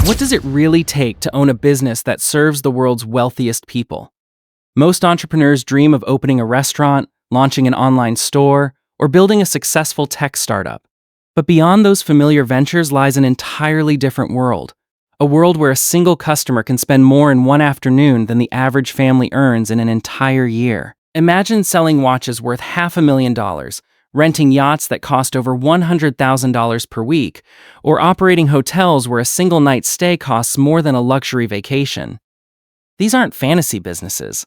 What does it really take to own a business that serves the world's wealthiest people? Most entrepreneurs dream of opening a restaurant, launching an online store, or building a successful tech startup. But beyond those familiar ventures lies an entirely different world. A world where a single customer can spend more in one afternoon than the average family earns in an entire year. Imagine selling watches worth $500,000, renting yachts that cost over $100,000 per week, or operating hotels where a single night's stay costs more than a luxury vacation. These aren't fantasy businesses.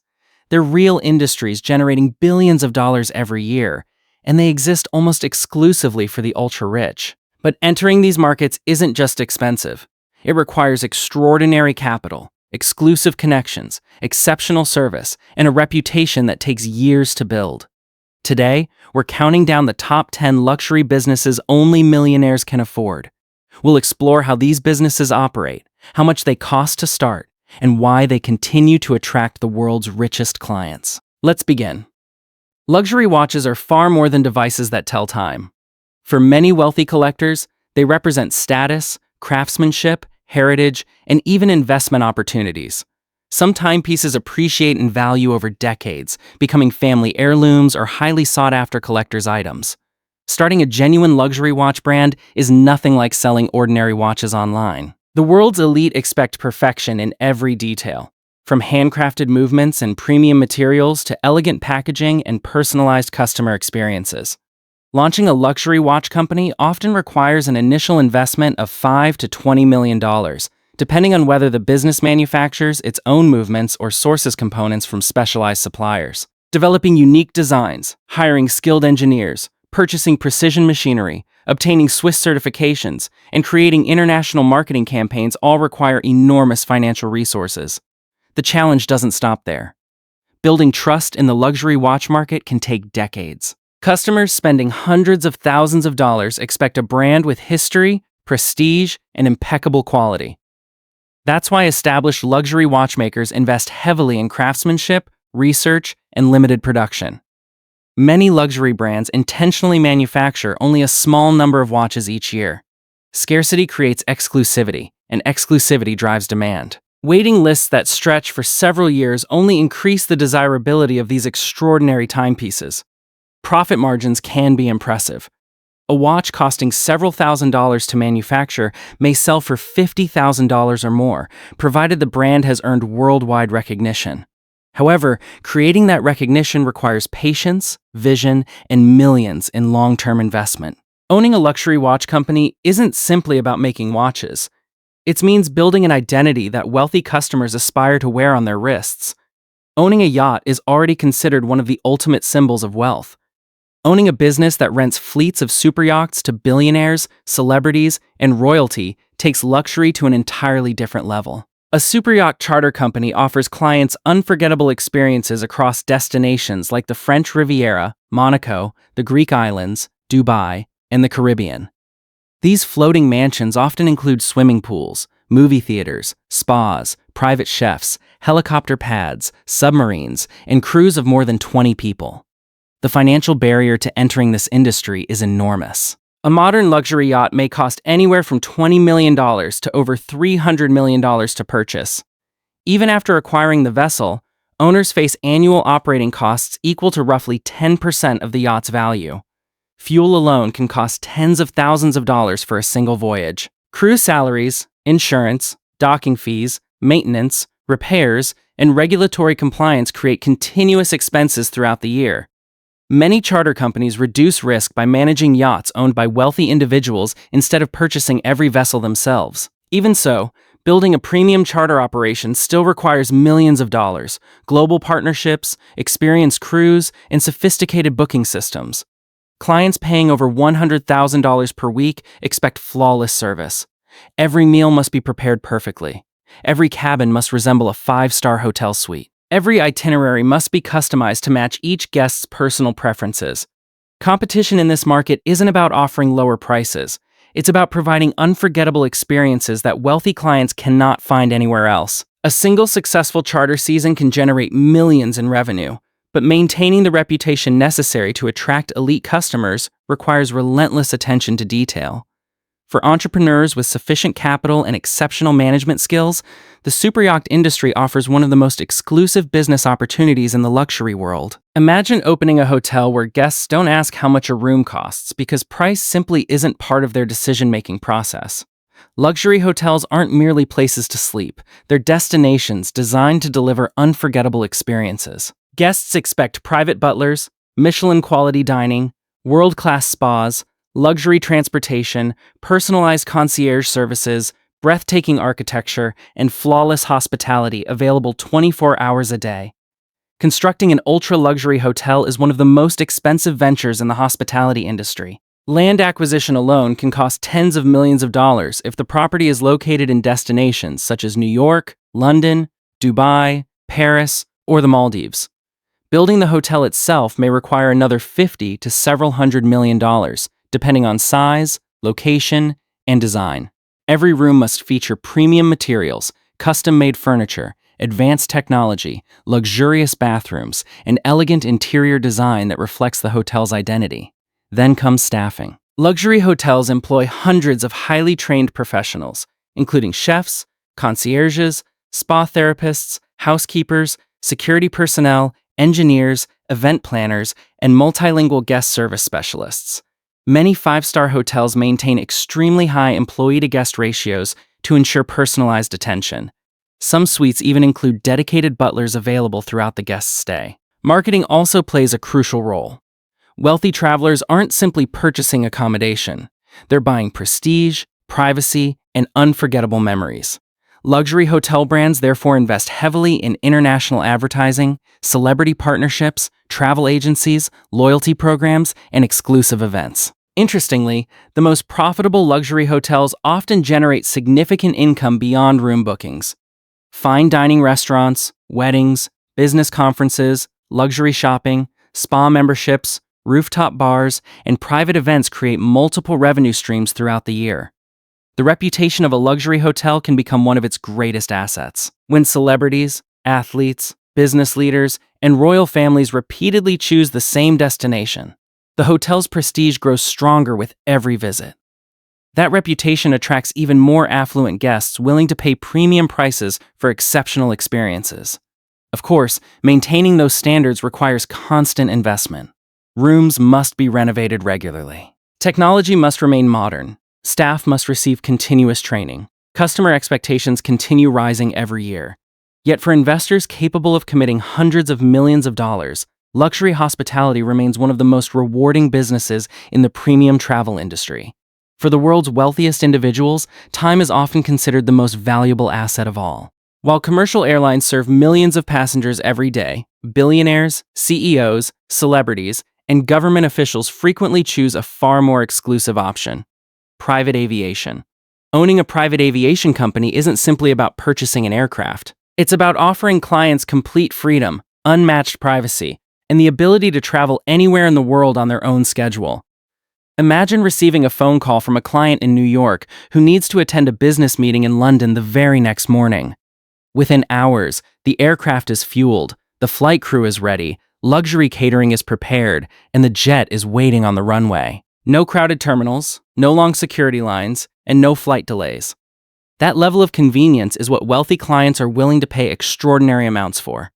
They're real industries generating billions of dollars every year, and they exist almost exclusively for the ultra-rich. But entering these markets isn't just expensive. It requires extraordinary capital, exclusive connections, exceptional service, and a reputation that takes years to build. Today, we're counting down the top 10 luxury businesses only millionaires can afford. We'll explore how these businesses operate, how much they cost to start, and why they continue to attract the world's richest clients. Let's begin. Luxury watches are far more than devices that tell time. For many wealthy collectors, they represent status, craftsmanship, heritage, and even investment opportunities. Some timepieces appreciate in value over decades, becoming family heirlooms or highly sought-after collector's items. Starting a genuine luxury watch brand is nothing like selling ordinary watches online. The world's elite expect perfection in every detail, from handcrafted movements and premium materials to elegant packaging and personalized customer experiences. Launching a luxury watch company often requires an initial investment of $5 to $20 million, depending on whether the business manufactures its own movements or sources components from specialized suppliers. Developing unique designs, hiring skilled engineers, purchasing precision machinery, obtaining Swiss certifications, and creating international marketing campaigns all require enormous financial resources. The challenge doesn't stop there. Building trust in the luxury watch market can take decades. Customers spending hundreds of thousands of dollars expect a brand with history, prestige, and impeccable quality. That's why established luxury watchmakers invest heavily in craftsmanship, research, and limited production. Many luxury brands intentionally manufacture only a small number of watches each year. Scarcity creates exclusivity, and exclusivity drives demand. Waiting lists that stretch for several years only increase the desirability of these extraordinary timepieces. Profit margins can be impressive. A watch costing several $1,000s to manufacture may sell for $50,000 or more, provided the brand has earned worldwide recognition. However, creating that recognition requires patience, vision, and millions in long-term investment. Owning a luxury watch company isn't simply about making watches. It means building an identity that wealthy customers aspire to wear on their wrists. Owning a yacht is already considered one of the ultimate symbols of wealth. Owning a business that rents fleets of superyachts to billionaires, celebrities, and royalty takes luxury to an entirely different level. A superyacht charter company offers clients unforgettable experiences across destinations like the French Riviera, Monaco, the Greek islands, Dubai, and the Caribbean. These floating mansions often include swimming pools, movie theaters, spas, private chefs, helicopter pads, submarines, and crews of more than 20 people. The financial barrier to entering this industry is enormous. A modern luxury yacht may cost anywhere from $20 million to over $300 million to purchase. Even after acquiring the vessel, owners face annual operating costs equal to roughly 10% of the yacht's value. Fuel alone can cost tens of thousands of dollars for a single voyage. Crew salaries, insurance, docking fees, maintenance, repairs, and regulatory compliance create continuous expenses throughout the year. Many charter companies reduce risk by managing yachts owned by wealthy individuals instead of purchasing every vessel themselves. Even so, building a premium charter operation still requires millions of dollars, global partnerships, experienced crews, and sophisticated booking systems. Clients paying over $100,000 per week expect flawless service. Every meal must be prepared perfectly. Every cabin must resemble a 5-star hotel suite. Every itinerary must be customized to match each guest's personal preferences. Competition in this market isn't about offering lower prices. It's about providing unforgettable experiences that wealthy clients cannot find anywhere else. A single successful charter season can generate millions in revenue, but maintaining the reputation necessary to attract elite customers requires relentless attention to detail. For entrepreneurs with sufficient capital and exceptional management skills, the superyacht industry offers one of the most exclusive business opportunities in the luxury world. Imagine opening a hotel where guests don't ask how much a room costs because price simply isn't part of their decision-making process. Luxury hotels aren't merely places to sleep, they're destinations designed to deliver unforgettable experiences. Guests expect private butlers, Michelin-quality dining, world-class spas, luxury transportation, personalized concierge services, breathtaking architecture, and flawless hospitality available 24 hours a day. Constructing an ultra-luxury hotel is one of the most expensive ventures in the hospitality industry. Land acquisition alone can cost tens of millions of dollars if the property is located in destinations such as New York, London, Dubai, Paris, or the Maldives. Building the hotel itself may require another $50 to several $100 million, depending on size, location, and design. Every room must feature premium materials, custom-made furniture, advanced technology, luxurious bathrooms, and elegant interior design that reflects the hotel's identity. Then comes staffing. Luxury hotels employ hundreds of highly trained professionals, including chefs, concierges, spa therapists, housekeepers, security personnel, engineers, event planners, and multilingual guest service specialists. Many five-star hotels maintain extremely high employee-to-guest ratios to ensure personalized attention. Some suites even include dedicated butlers available throughout the guest's stay. Marketing also plays a crucial role. Wealthy travelers aren't simply purchasing accommodation. They're buying prestige, privacy, and unforgettable memories. Luxury hotel brands therefore invest heavily in international advertising, celebrity partnerships, travel agencies, loyalty programs, and exclusive events. Interestingly, the most profitable luxury hotels often generate significant income beyond room bookings. Fine dining restaurants, weddings, business conferences, luxury shopping, spa memberships, rooftop bars, and private events create multiple revenue streams throughout the year. The reputation of a luxury hotel can become one of its greatest assets. When celebrities, athletes, business leaders, and royal families repeatedly choose the same destination, the hotel's prestige grows stronger with every visit. That reputation attracts even more affluent guests willing to pay premium prices for exceptional experiences. Of course, maintaining those standards requires constant investment. Rooms must be renovated regularly. Technology must remain modern. Staff must receive continuous training. Customer expectations continue rising every year. Yet for investors capable of committing hundreds of millions of dollars, luxury hospitality remains one of the most rewarding businesses in the premium travel industry. For the world's wealthiest individuals, time is often considered the most valuable asset of all. While commercial airlines serve millions of passengers every day, billionaires, CEOs, celebrities, and government officials frequently choose a far more exclusive option: private aviation. Owning a private aviation company isn't simply about purchasing an aircraft. It's about offering clients complete freedom, unmatched privacy, and the ability to travel anywhere in the world on their own schedule. Imagine receiving a phone call from a client in New York who needs to attend a business meeting in London the very next morning. Within hours, the aircraft is fueled, the flight crew is ready, luxury catering is prepared, and the jet is waiting on the runway. No crowded terminals, no long security lines, and no flight delays. That level of convenience is what wealthy clients are willing to pay extraordinary amounts for.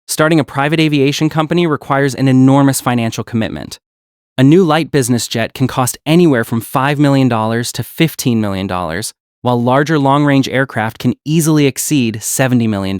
Starting a private aviation company requires an enormous financial commitment. A new light business jet can cost anywhere from $5 million to $15 million, while larger long-range aircraft can easily exceed $70 million.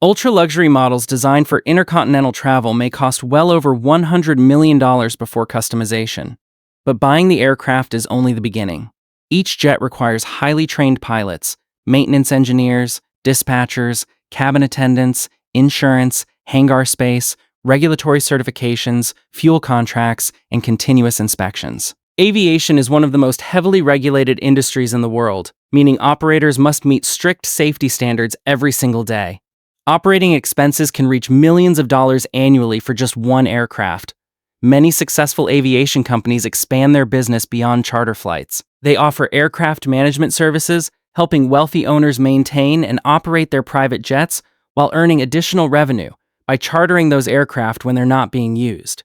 Ultra-luxury models designed for intercontinental travel may cost well over $100 million before customization. But buying the aircraft is only the beginning. Each jet requires highly trained pilots, maintenance engineers, dispatchers, cabin attendants, insurance, hangar space, regulatory certifications, fuel contracts, and continuous inspections. Aviation is one of the most heavily regulated industries in the world, meaning operators must meet strict safety standards every single day. Operating expenses can reach millions of dollars annually for just one aircraft. Many successful aviation companies expand their business beyond charter flights. They offer aircraft management services, helping wealthy owners maintain and operate their private jets while earning additional revenue by chartering those aircraft when they're not being used.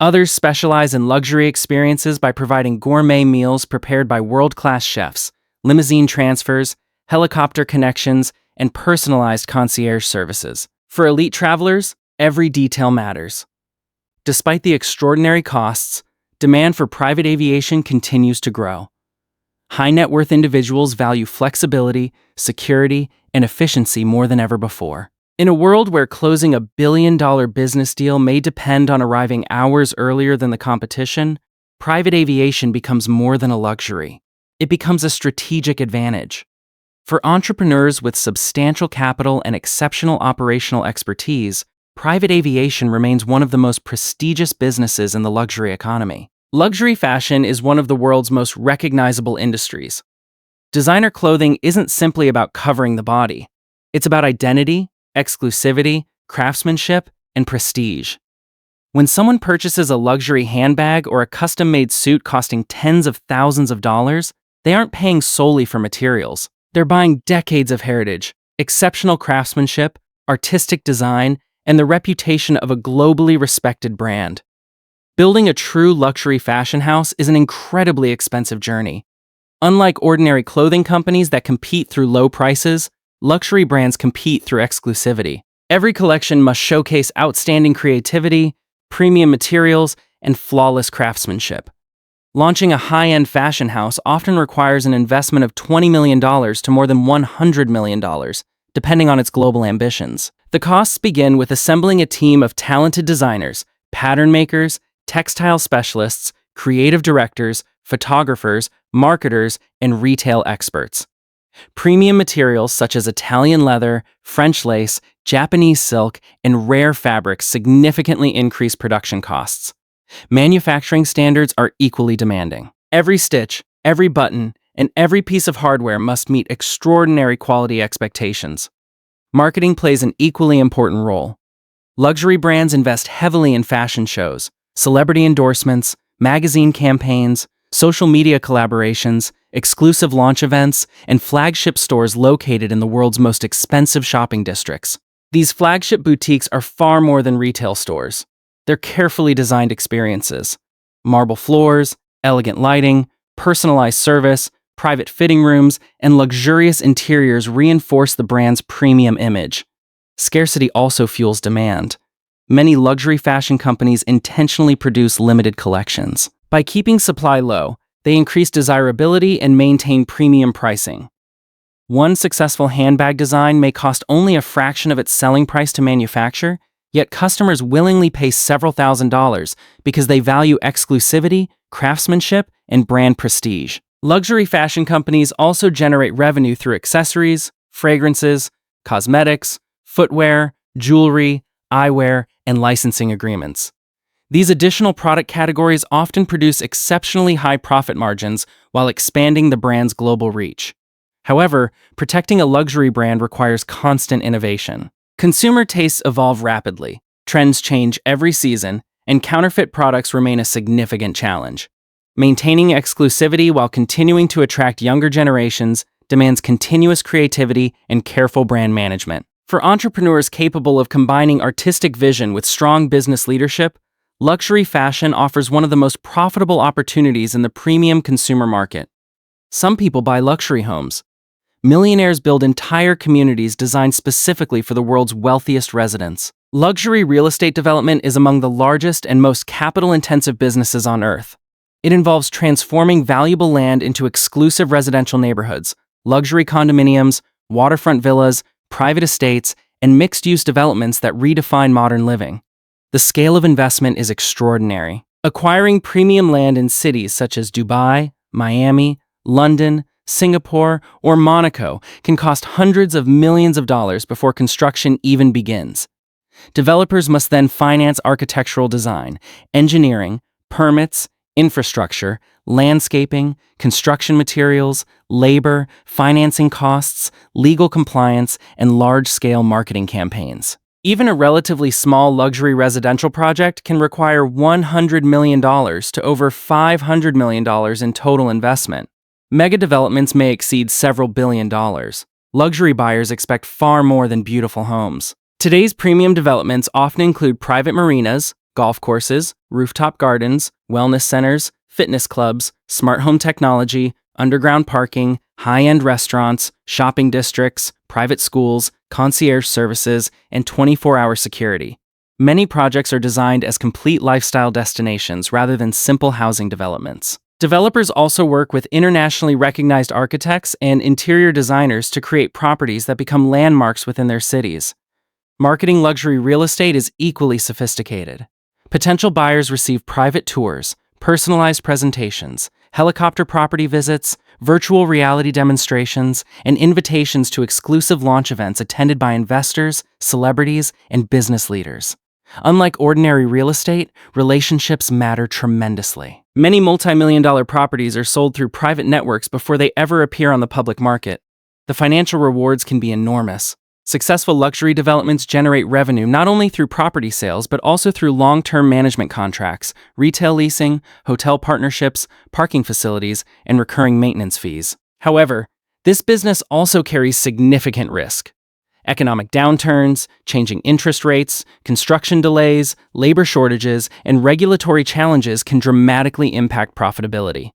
Others specialize in luxury experiences by providing gourmet meals prepared by world-class chefs, limousine transfers, helicopter connections, and personalized concierge services. For elite travelers, every detail matters. Despite the extraordinary costs, demand for private aviation continues to grow. High-net-worth individuals value flexibility, security, and efficiency more than ever before. In a world where closing a billion-dollar business deal may depend on arriving hours earlier than the competition, private aviation becomes more than a luxury. It becomes a strategic advantage. For entrepreneurs with substantial capital and exceptional operational expertise, private aviation remains one of the most prestigious businesses in the luxury economy. Luxury fashion is one of the world's most recognizable industries. Designer clothing isn't simply about covering the body. It's about identity, exclusivity, craftsmanship, and prestige. When someone purchases a luxury handbag or a custom-made suit costing tens of thousands of dollars, they aren't paying solely for materials. They're buying decades of heritage, exceptional craftsmanship, artistic design, and the reputation of a globally respected brand. Building a true luxury fashion house is an incredibly expensive journey. Unlike ordinary clothing companies that compete through low prices, luxury brands compete through exclusivity. Every collection must showcase outstanding creativity, premium materials, and flawless craftsmanship. Launching a high-end fashion house often requires an investment of $20 million to more than $100 million, depending on its global ambitions. The costs begin with assembling a team of talented designers, pattern makers, textile specialists, creative directors, photographers, marketers, and retail experts. Premium materials such as Italian leather, French lace, Japanese silk, and rare fabrics significantly increase production costs. Manufacturing standards are equally demanding. Every stitch, every button, and every piece of hardware must meet extraordinary quality expectations. Marketing plays an equally important role. Luxury brands invest heavily in fashion shows, celebrity endorsements, magazine campaigns, social media collaborations, exclusive launch events, and flagship stores located in the world's most expensive shopping districts. These flagship boutiques are far more than retail stores. They're carefully designed experiences. Marble floors, elegant lighting, personalized service, private fitting rooms, and luxurious interiors reinforce the brand's premium image. Scarcity also fuels demand. Many luxury fashion companies intentionally produce limited collections. By keeping supply low, they increase desirability and maintain premium pricing. One successful handbag design may cost only a fraction of its selling price to manufacture, yet customers willingly pay several $1,000s because they value exclusivity, craftsmanship, and brand prestige. Luxury fashion companies also generate revenue through accessories, fragrances, cosmetics, footwear, jewelry, eyewear, and licensing agreements. These additional product categories often produce exceptionally high profit margins while expanding the brand's global reach. However, protecting a luxury brand requires constant innovation. Consumer tastes evolve rapidly, trends change every season, and counterfeit products remain a significant challenge. Maintaining exclusivity while continuing to attract younger generations demands continuous creativity and careful brand management. For entrepreneurs capable of combining artistic vision with strong business leadership, luxury fashion offers one of the most profitable opportunities in the premium consumer market. Some people buy luxury homes. Millionaires build entire communities designed specifically for the world's wealthiest residents. Luxury real estate development is among the largest and most capital-intensive businesses on Earth. It involves transforming valuable land into exclusive residential neighborhoods, luxury condominiums, waterfront villas, private estates, and mixed-use developments that redefine modern living. The scale of investment is extraordinary. Acquiring premium land in cities such as Dubai, Miami, London, Singapore, or Monaco can cost hundreds of millions of dollars before construction even begins. Developers must then finance architectural design, engineering, permits, infrastructure, landscaping, construction materials, labor, financing costs, legal compliance, and large-scale marketing campaigns. Even a relatively small luxury residential project can require $100 million to over $500 million in total investment. Mega developments may exceed several $billion. Luxury buyers expect far more than beautiful homes. Today's premium developments often include private marinas, golf courses, rooftop gardens, wellness centers, fitness clubs, smart home technology, underground parking, high-end restaurants, shopping districts, private schools, concierge services, and 24-hour security. Many projects are designed as complete lifestyle destinations rather than simple housing developments. Developers also work with internationally recognized architects and interior designers to create properties that become landmarks within their cities. Marketing luxury real estate is equally sophisticated. Potential buyers receive private tours, personalized presentations, helicopter property visits, virtual reality demonstrations, and invitations to exclusive launch events attended by investors, celebrities, and business leaders. Unlike ordinary real estate, relationships matter tremendously. Many multi-million-dollar properties are sold through private networks before they ever appear on the public market. The financial rewards can be enormous. Successful luxury developments generate revenue not only through property sales, but also through long-term management contracts, retail leasing, hotel partnerships, parking facilities, and recurring maintenance fees. However, this business also carries significant risk. Economic downturns, changing interest rates, construction delays, labor shortages, and regulatory challenges can dramatically impact profitability.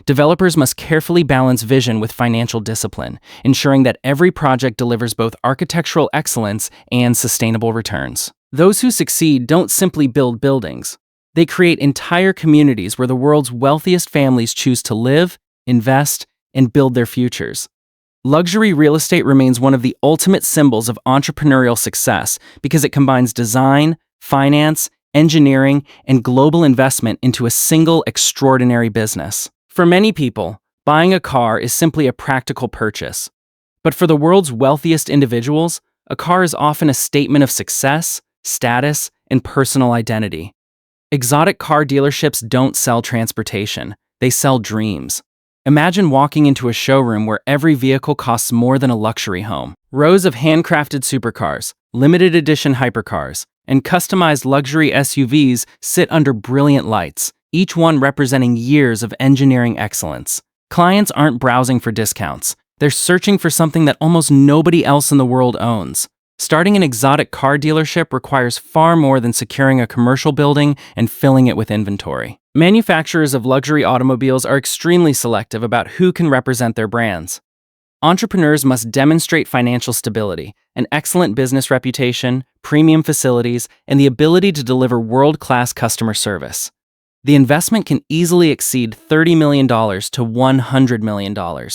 Developers must carefully balance vision with financial discipline, ensuring that every project delivers both architectural excellence and sustainable returns. Those who succeed don't simply build buildings. They create entire communities where the world's wealthiest families choose to live, invest, and build their futures. Luxury real estate remains one of the ultimate symbols of entrepreneurial success because it combines design, finance, engineering, and global investment into a single extraordinary business. For many people, buying a car is simply a practical purchase. But for the world's wealthiest individuals, a car is often a statement of success, status, and personal identity. Exotic car dealerships don't sell transportation, they sell dreams. Imagine walking into a showroom where every vehicle costs more than a luxury home. Rows of handcrafted supercars, limited edition hypercars, and customized luxury SUVs sit under brilliant lights, each one representing years of engineering excellence. Clients aren't browsing for discounts. They're searching for something that almost nobody else in the world owns. Starting an exotic car dealership requires far more than securing a commercial building and filling it with inventory. Manufacturers of luxury automobiles are extremely selective about who can represent their brands. Entrepreneurs must demonstrate financial stability, an excellent business reputation, premium facilities, and the ability to deliver world-class customer service. The investment can easily exceed $30 million to $100 million.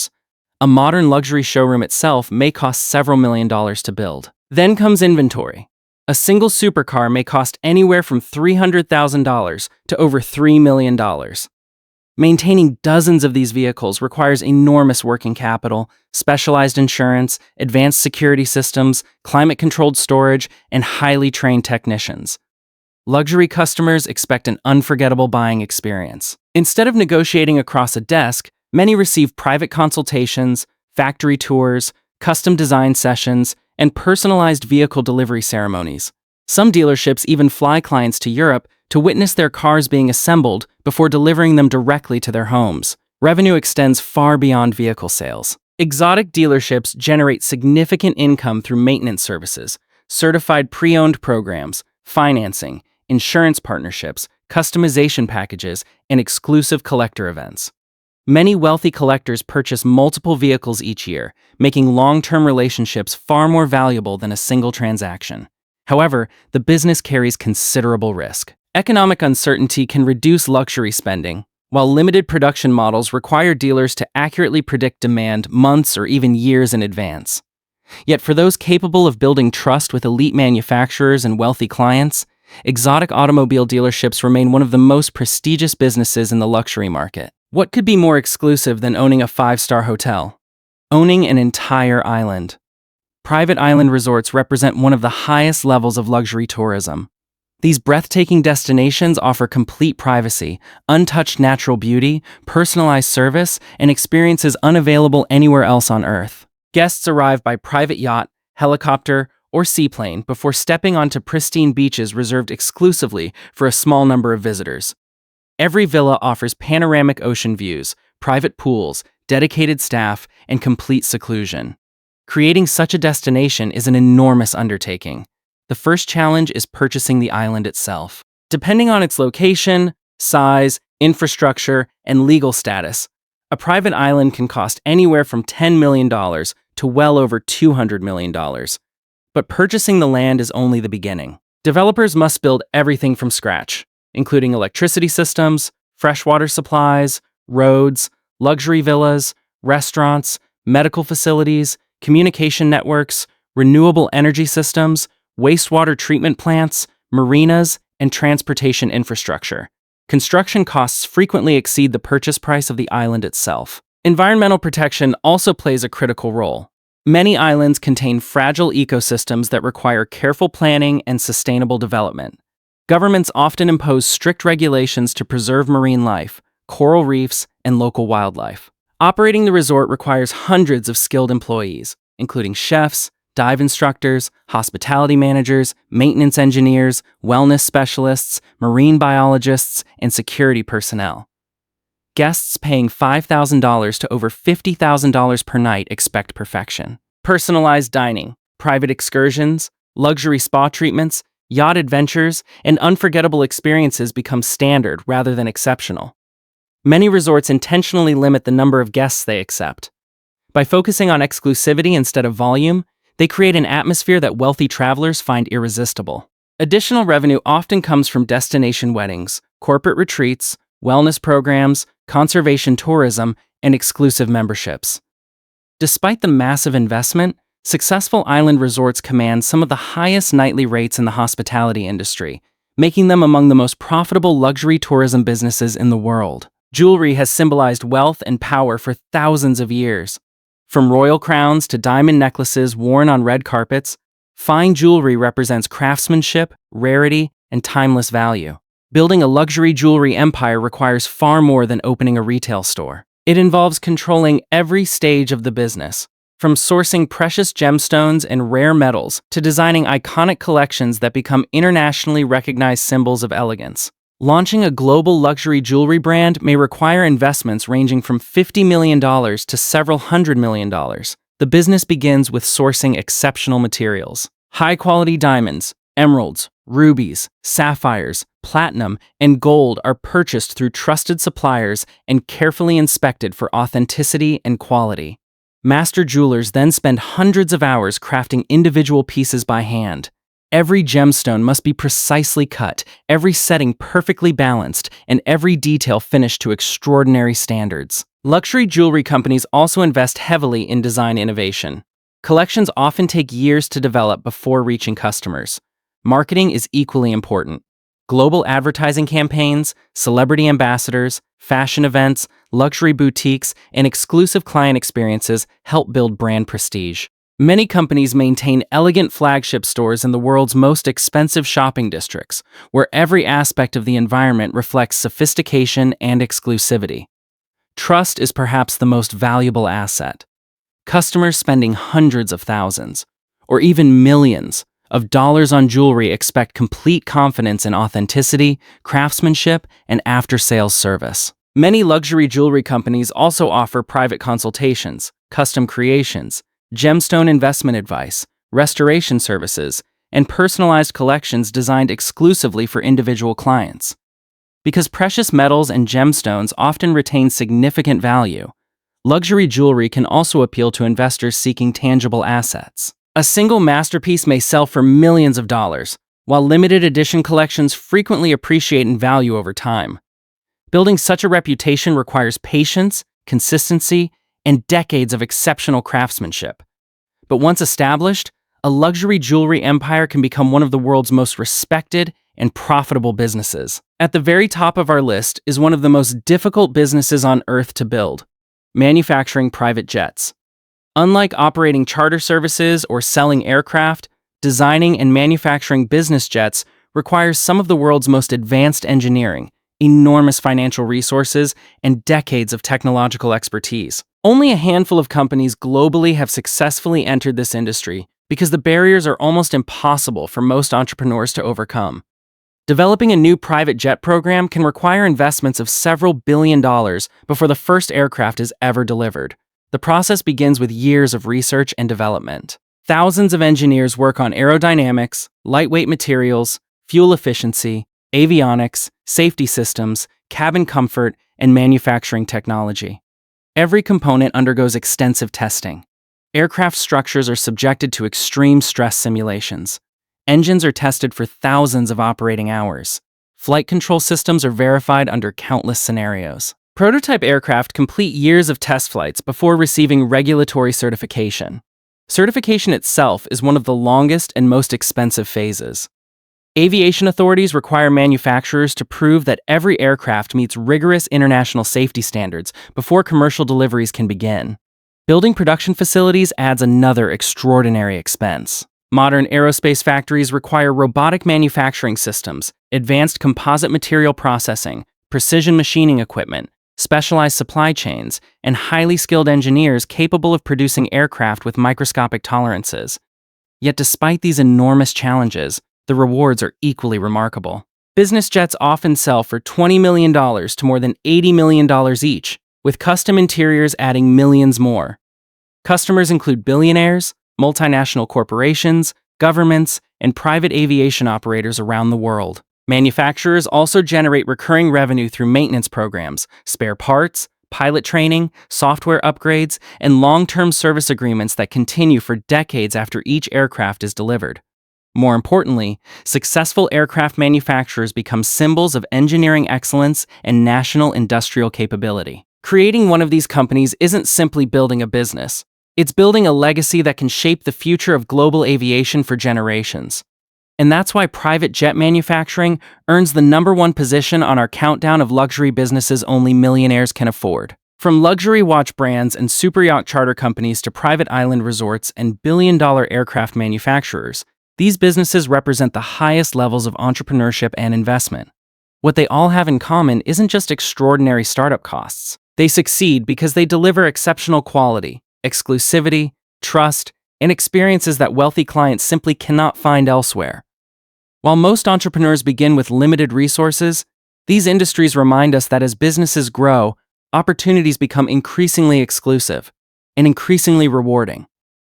A modern luxury showroom itself may cost several $1,000,000 to build. Then comes inventory. A single supercar may cost anywhere from $300,000 to over $3 million. Maintaining dozens of these vehicles requires enormous working capital, specialized insurance, advanced security systems, climate-controlled storage, and highly trained technicians. Luxury customers expect an unforgettable buying experience. Instead of negotiating across a desk, many receive private consultations, factory tours, custom design sessions, and personalized vehicle delivery ceremonies. Some dealerships even fly clients to Europe to witness their cars being assembled before delivering them directly to their homes. Revenue extends far beyond vehicle sales. Exotic dealerships generate significant income through maintenance services, certified pre-owned programs, financing, insurance partnerships, customization packages, and exclusive collector events. Many wealthy collectors purchase multiple vehicles each year, making long-term relationships far more valuable than a single transaction. However, the business carries considerable risk. Economic uncertainty can reduce luxury spending, while limited production models require dealers to accurately predict demand months or even years in advance. Yet for those capable of building trust with elite manufacturers and wealthy clients, exotic automobile dealerships remain one of the most prestigious businesses in the luxury market. What could be more exclusive than owning a 5-star hotel? Owning an entire island. Private island resorts represent one of the highest levels of luxury tourism. These breathtaking destinations offer complete privacy, untouched natural beauty, personalized service, and experiences unavailable anywhere else on Earth. Guests arrive by private yacht, helicopter, or seaplane before stepping onto pristine beaches reserved exclusively for a small number of visitors. Every villa offers panoramic ocean views, private pools, dedicated staff, and complete seclusion. Creating such a destination is an enormous undertaking. The first challenge is purchasing the island itself. Depending on its location, size, infrastructure, and legal status, a private island can cost anywhere from $10 million to well over $200 million. But purchasing the land is only the beginning. Developers must build everything from scratch, including electricity systems, freshwater supplies, roads, luxury villas, restaurants, medical facilities, communication networks, renewable energy systems, wastewater treatment plants, marinas, and transportation infrastructure. Construction costs frequently exceed the purchase price of the island itself. Environmental protection also plays a critical role. Many islands contain fragile ecosystems that require careful planning and sustainable development. Governments often impose strict regulations to preserve marine life, coral reefs, and local wildlife. Operating the resort requires hundreds of skilled employees, including chefs, dive instructors, hospitality managers, maintenance engineers, wellness specialists, marine biologists, and security personnel. Guests paying $5,000 to over $50,000 per night expect perfection. Personalized dining, private excursions, luxury spa treatments, yacht adventures, and unforgettable experiences become standard rather than exceptional. Many resorts intentionally limit the number of guests they accept. By focusing on exclusivity instead of volume, they create an atmosphere that wealthy travelers find irresistible. Additional revenue often comes from destination weddings, corporate retreats, wellness programs, conservation tourism, and exclusive memberships. Despite the massive investment, successful island resorts command some of the highest nightly rates in the hospitality industry, making them among the most profitable luxury tourism businesses in the world. Jewelry has symbolized wealth and power for thousands of years. From royal crowns to diamond necklaces worn on red carpets, fine jewelry represents craftsmanship, rarity, and timeless value. Building a luxury jewelry empire requires far more than opening a retail store. It involves controlling every stage of the business, from sourcing precious gemstones and rare metals to designing iconic collections that become internationally recognized symbols of elegance. Launching a global luxury jewelry brand may require investments ranging from $50 million to several $100 million. The business begins with sourcing exceptional materials. High-quality diamonds, emeralds, rubies, sapphires, platinum, and gold are purchased through trusted suppliers and carefully inspected for authenticity and quality. Master jewelers then spend hundreds of hours crafting individual pieces by hand. Every gemstone must be precisely cut, every setting perfectly balanced, and every detail finished to extraordinary standards. Luxury jewelry companies also invest heavily in design innovation. Collections often take years to develop before reaching customers. Marketing is equally important. Global advertising campaigns, celebrity ambassadors, fashion events, luxury boutiques, and exclusive client experiences help build brand prestige. Many companies maintain elegant flagship stores in the world's most expensive shopping districts, where every aspect of the environment reflects sophistication and exclusivity. Trust is perhaps the most valuable asset. Customers spending hundreds of thousands, or even millions, of dollars on jewelry expect complete confidence in authenticity, craftsmanship, and after-sales service. Many luxury jewelry companies also offer private consultations, custom creations, gemstone investment advice, restoration services, and personalized collections designed exclusively for individual clients. Because precious metals and gemstones often retain significant value, luxury jewelry can also appeal to investors seeking tangible assets. A single masterpiece may sell for millions of dollars, while limited edition collections frequently appreciate in value over time. Building such a reputation requires patience, consistency, and decades of exceptional craftsmanship. But once established, a luxury jewelry empire can become one of the world's most respected and profitable businesses. At the very top of our list is one of the most difficult businesses on earth to build: manufacturing private jets. Unlike operating charter services or selling aircraft, designing and manufacturing business jets requires some of the world's most advanced engineering, enormous financial resources, and decades of technological expertise. Only a handful of companies globally have successfully entered this industry because the barriers are almost impossible for most entrepreneurs to overcome. Developing a new private jet program can require investments of several $billion before the first aircraft is ever delivered. The process begins with years of research and development. Thousands of engineers work on aerodynamics, lightweight materials, fuel efficiency, avionics, safety systems, cabin comfort, and manufacturing technology. Every component undergoes extensive testing. Aircraft structures are subjected to extreme stress simulations. Engines are tested for thousands of operating hours. Flight control systems are verified under countless scenarios. Prototype aircraft complete years of test flights before receiving regulatory certification. Certification itself is one of the longest and most expensive phases. Aviation authorities require manufacturers to prove that every aircraft meets rigorous international safety standards before commercial deliveries can begin. Building production facilities adds another extraordinary expense. Modern aerospace factories require robotic manufacturing systems, advanced composite material processing, precision machining equipment, specialized supply chains, and highly skilled engineers capable of producing aircraft with microscopic tolerances. Yet despite these enormous challenges, the rewards are equally remarkable. Business jets often sell for $20 million to more than $80 million each, with custom interiors adding millions more. Customers include billionaires, multinational corporations, governments, and private aviation operators around the world. Manufacturers also generate recurring revenue through maintenance programs, spare parts, pilot training, software upgrades, and long-term service agreements that continue for decades after each aircraft is delivered. More importantly, successful aircraft manufacturers become symbols of engineering excellence and national industrial capability. Creating one of these companies isn't simply building a business. It's building a legacy that can shape the future of global aviation for generations. And that's why private jet manufacturing earns the #1 position on our countdown of luxury businesses only millionaires can afford. From luxury watch brands and superyacht charter companies to private island resorts and billion-dollar aircraft manufacturers, these businesses represent the highest levels of entrepreneurship and investment. What they all have in common isn't just extraordinary startup costs. They succeed because they deliver exceptional quality, exclusivity, trust, and experiences that wealthy clients simply cannot find elsewhere. While most entrepreneurs begin with limited resources, these industries remind us that as businesses grow, opportunities become increasingly exclusive and increasingly rewarding.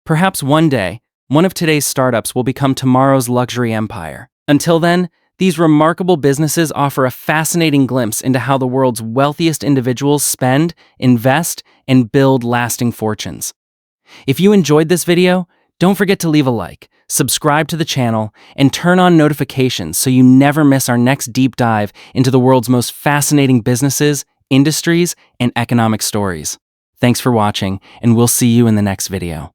Perhaps one day, one of today's startups will become tomorrow's luxury empire. Until then, these remarkable businesses offer a fascinating glimpse into how the world's wealthiest individuals spend, invest, and build lasting fortunes. If you enjoyed this video, don't forget to leave a like, subscribe to the channel, and turn on notifications so you never miss our next deep dive into the world's most fascinating businesses, industries, and economic stories. Thanks for watching, and we'll see you in the next video.